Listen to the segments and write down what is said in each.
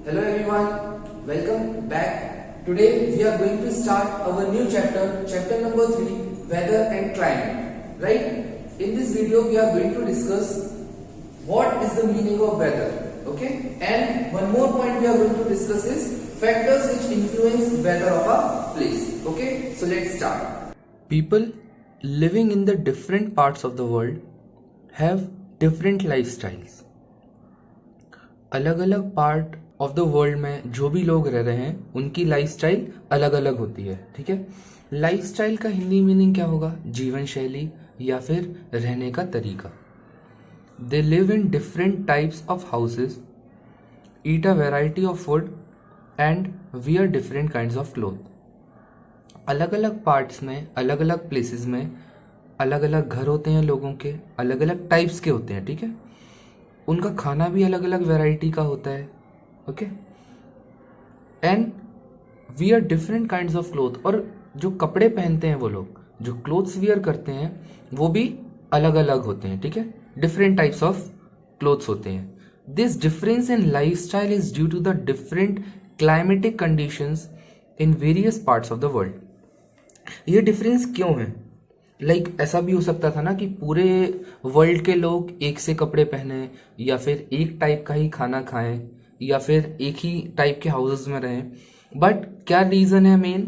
Hello everyone, welcome back. Today we are going to start our new chapter number 3, weather and climate. Right? In this video we are going to discuss what is the meaning of weather. Okay? And one more point we are going to discuss is factors which influence weather of a place. Okay? So let's start. People living in the different parts of the world have different lifestyles. अलग अलग part of the world में जो भी लोग रह रहे हैं उनकी लाइफस्टाइल अलग अलग होती है. ठीक है. लाइफस्टाइल का हिंदी मीनिंग क्या होगा? जीवन शैली या फिर रहने का तरीका. They live in different types of houses, eat a variety of food and wear different kinds of cloth. अलग अलग पार्ट्स में, अलग अलग प्लेसेस में अलग अलग घर होते हैं लोगों के, अलग अलग टाइप्स के होते हैं. ठीक है. उनका खाना भी अलग अलग वैरायटी का होता है. Okay. And wear different kinds of cloth. और जो कपड़े पहनते हैं वो लोग, जो क्लोथ्स वियर करते हैं वो भी अलग अलग होते हैं. ठीक है. डिफरेंट टाइप्स ऑफ क्लोथ्स होते हैं. This difference in lifestyle is due to the different climatic conditions in various parts of the world. ये डिफरेंस क्यों है? ऐसा भी हो सकता था ना कि पूरे वर्ल्ड के लोग एक से कपड़े पहने, या फिर एक टाइप का ही खाना खाएं, या फिर एक ही टाइप के हाउसेस में रहें. बट क्या रीज़न है? मेन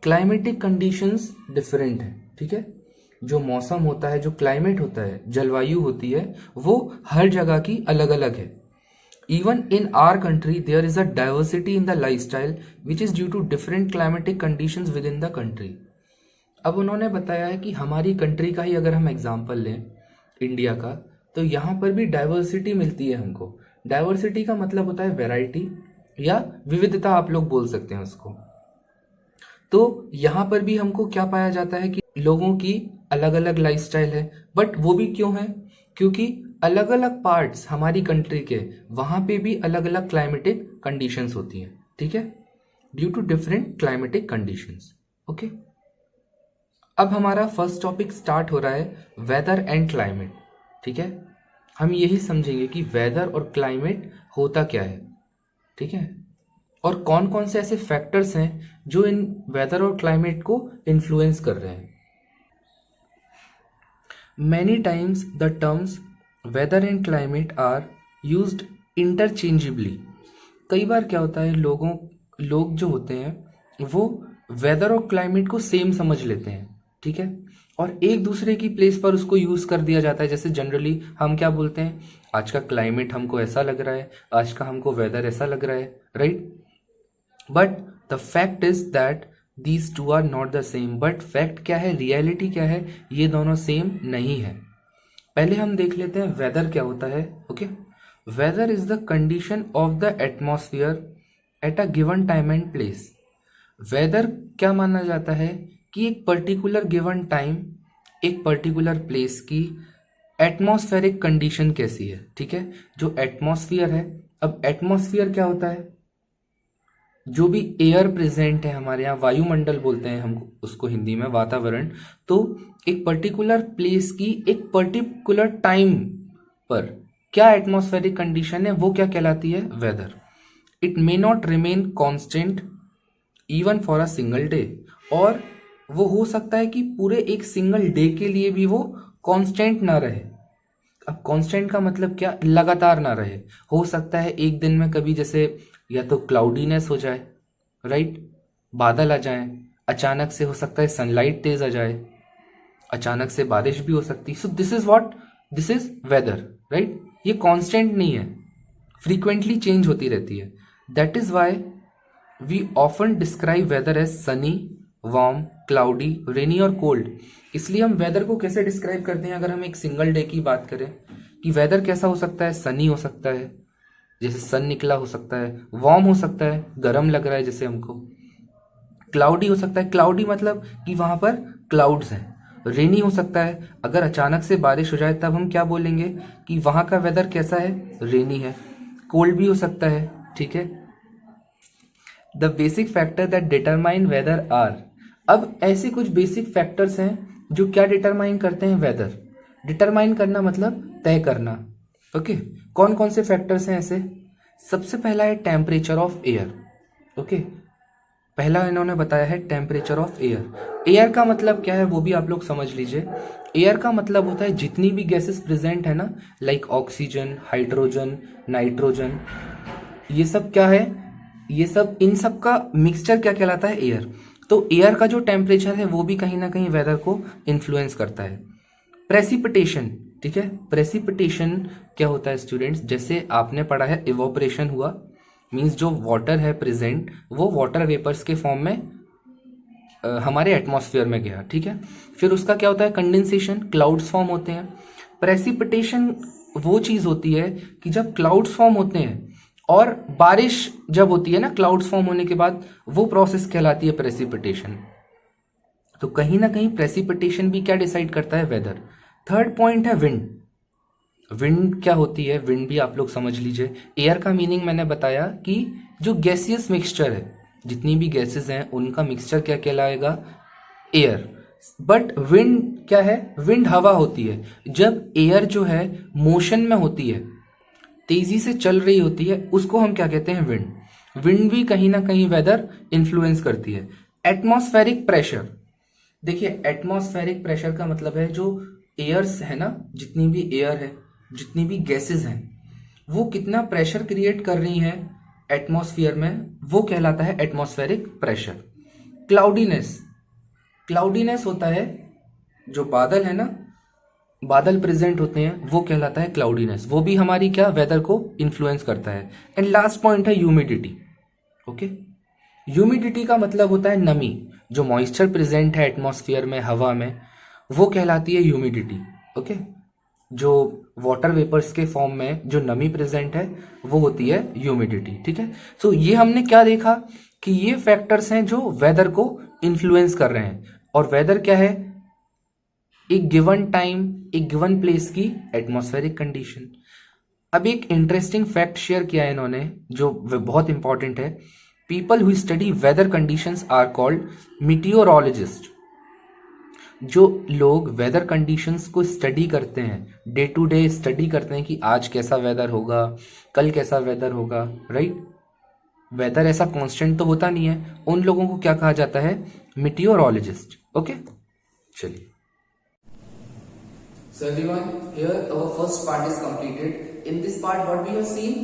क्लाइमेटिक कंडीशंस डिफरेंट है. ठीक है. जो मौसम होता है, जो क्लाइमेट होता है, जलवायु होती है, वो हर जगह की अलग अलग है. Even in our country there is a diversity in the lifestyle which is due to different climatic conditions within the country. अब उन्होंने बताया है कि हमारी कंट्री का ही अगर हम एग्जांपल लें, इंडिया का, तो यहाँ पर भी डाइवर्सिटी मिलती है हमको. डाइवर्सिटी का मतलब होता है वैरायटी या विविधता, आप लोग बोल सकते हैं उसको. तो यहाँ पर भी हमको क्या पाया जाता है कि लोगों की अलग अलग लाइफस्टाइल है. बट वो भी क्यों है? क्योंकि अलग अलग पार्ट्स हमारी कंट्री के, वहाँ पे भी अलग अलग क्लाइमेटिक कंडीशंस होती हैं. ठीक है. Due to different climatic conditions. Okay. अब हमारा फर्स्ट टॉपिक स्टार्ट हो रहा है, वेदर एंड क्लाइमेट. ठीक है. हम यही समझेंगे कि वेदर और क्लाइमेट होता क्या है. ठीक है. और कौन कौन से ऐसे फैक्टर्स हैं जो इन वेदर और क्लाइमेट को इन्फ्लुएंस कर रहे हैं. Many times the terms weather and climate are used interchangeably. कई बार क्या होता है, लोग जो होते हैं वो वेदर और क्लाइमेट को सेम समझ लेते हैं. ठीक है. और एक दूसरे की प्लेस पर उसको यूज कर दिया जाता है. जैसे जनरली हम क्या बोलते हैं, आज का क्लाइमेट हमको ऐसा लग रहा है, आज का हमको वेदर ऐसा लग रहा है. Right. But the fact is that these two are not the same. But fact क्या है, रियलिटी क्या है, ये दोनों सेम नहीं है. पहले हम देख लेते हैं वेदर क्या होता है. Okay. Weather is the condition of the atmosphere at a given time and place. Weather क्या माना जाता है कि एक पर्टिकुलर गिवन टाइम, एक पर्टिकुलर प्लेस की एटमॉस्फेरिक कंडीशन कैसी है. ठीक है. जो एटमॉस्फेयर है, अब एटमॉस्फेयर क्या होता है? जो भी एयर प्रेजेंट है हमारे यहाँ, वायुमंडल बोलते हैं हम उसको हिंदी में, वातावरण. तो एक पर्टिकुलर प्लेस की एक पर्टिकुलर टाइम पर क्या एटमॉस्फेरिक कंडीशन है, वो क्या कहलाती है? Weather. It may not remain constant even for a single day. और वो हो सकता है कि पूरे एक सिंगल डे के लिए भी वो कांस्टेंट ना रहे. अब कांस्टेंट का मतलब क्या? लगातार ना रहे. हो सकता है एक दिन में कभी जैसे या तो क्लाउडीनेस हो जाए, राइट, बादल आ जाए, अचानक से हो सकता है सनलाइट तेज आ जाए, अचानक से बारिश भी हो सकती है. So this is weather. Right. ये कांस्टेंट नहीं है, फ्रीक्वेंटली चेंज होती रहती है. That is why we often describe weather as sunny, warm, cloudy, rainy और कोल्ड. इसलिए हम वेदर को कैसे डिस्क्राइब करते हैं? अगर हम एक सिंगल डे की बात करें कि वेदर कैसा हो सकता है, सनी हो सकता है, जैसे सन निकला हो सकता है, वार्म हो सकता है, गर्म लग रहा है जैसे हमको, क्लाउडी हो सकता है, क्लाउडी मतलब कि वहां पर क्लाउड्स हैं, रेनी हो सकता है, अगर अचानक से बारिश हो जाए तब हम क्या बोलेंगे कि वहां का वेदर कैसा है, रेनी है. कोल्ड भी हो सकता है. ठीक है. The basic factor that determine weather are. अब ऐसे कुछ बेसिक फैक्टर्स हैं जो क्या डिटरमाइन करते हैं वेदर. डिटरमाइन करना मतलब तय करना. ओके. कौन कौन से फैक्टर्स हैं ऐसे? सबसे पहला है टेम्परेचर ऑफ एयर। ओके, पहला इन्होंने बताया है टेम्परेचर ऑफ एयर। एयर का मतलब क्या है वो भी आप लोग समझ लीजिए। एयर का मतलब होता है जितनी भी गैसेस प्रेजेंट है ना, लाइक ऑक्सीजन, हाइड्रोजन, नाइट्रोजन, ये सब क्या है, ये सब इन सब का मिक्सचर क्या कहलाता है, एयर। तो एयर का जो टेम्परेचर है वो भी कहीं ना कहीं वेदर को इन्फ्लुएंस करता है। प्रेसिपिटेशन, ठीक है, प्रेसिपिटेशन क्या होता है स्टूडेंट्स, जैसे आपने पढ़ा है इवोपरेशन हुआ, मीन्स जो वाटर है प्रेजेंट वो वाटर वेपर्स के फॉर्म में हमारे एटमॉस्फेयर में गया, ठीक है। फिर उसका क्या होता है, कंडेंसेशन, क्लाउड्स फॉर्म होते हैं। प्रेसिपिटेशन वो चीज होती है कि जब क्लाउड्स फॉर्म होते हैं और बारिश जब होती है ना क्लाउड्स फॉर्म होने के बाद, वो प्रोसेस कहलाती है प्रेसिपिटेशन। तो कहीं ना कहीं प्रेसिपिटेशन भी क्या डिसाइड करता है, वेदर। थर्ड पॉइंट है विंड। विंड क्या होती है, विंड भी आप लोग समझ लीजिए। एयर का मीनिंग मैंने बताया कि जो गैसियस मिक्सचर है, जितनी भी गैसेस हैं उनका मिक्सचर क्या कहलाएगा, एयर। बट विंड क्या है, विंड हवा होती है। जब एयर जो है मोशन में होती है, तेजी से चल रही होती है, उसको हम क्या कहते हैं, विंड। विंड भी कहीं ना कहीं वेदर इन्फ्लुएंस करती है। एटमॉस्फेरिक प्रेशर, देखिए एटमॉस्फेरिक प्रेशर का मतलब है जो एयर्स है ना, जितनी भी एयर है, जितनी भी गैसेस हैं, वो कितना प्रेशर क्रिएट कर रही हैं एटमॉस्फेयर में, वो कहलाता है एटमॉस्फेरिक प्रेशर। क्लाउडीनेस, क्लाउडीनेस होता है जो बादल है ना, बादल प्रेजेंट होते हैं, वो कहलाता है क्लाउडीनेस। वो भी हमारी क्या, वेदर को इन्फ्लुएंस करता है। एंड लास्ट पॉइंट है ह्यूमिडिटी। ओके, ह्यूमिडिटी का मतलब होता है नमी, जो मॉइस्चर प्रेजेंट है एटमॉस्फेयर में, हवा में, वो कहलाती है ह्यूमिडिटी। ओके, जो वाटर वेपर्स के फॉर्म में जो नमी प्रेजेंट है वो होती है ह्यूमिडिटी, ठीक है। सो ये हमने क्या देखा कि ये फैक्टर्स हैं जो वेदर को इन्फ्लुएंस कर रहे हैं। और वेदर क्या है, एक गिवन टाइम, एक गिवन प्लेस की एटमॉस्फेरिक कंडीशन। अब एक इंटरेस्टिंग फैक्ट शेयर किया है इन्होंने जो बहुत इंपॉर्टेंट है। People who study weather conditions are called meteorologist. जो लोग वेदर कंडीशंस को स्टडी करते हैं, डे टू डे स्टडी करते हैं कि आज कैसा वेदर होगा, कल कैसा वेदर होगा, राइट। वेदर ऐसा कांस्टेंट तो होता नहीं है, उन लोगों को क्या कहा जाता है, मीटियोरोलॉजिस्ट। ओके, चलिए। So everyone, here our first part is completed. In this part, what we have seen,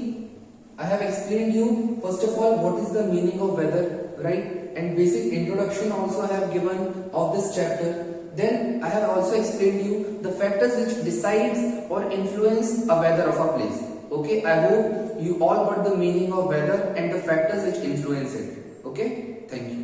I have explained you first of all what is the meaning of weather, right? And basic introduction also I have given of this chapter. Then I have also explained you the factors which decides or influence a weather of a place. Okay, I hope you all got the meaning of weather and the factors which influence it. Okay, thank you.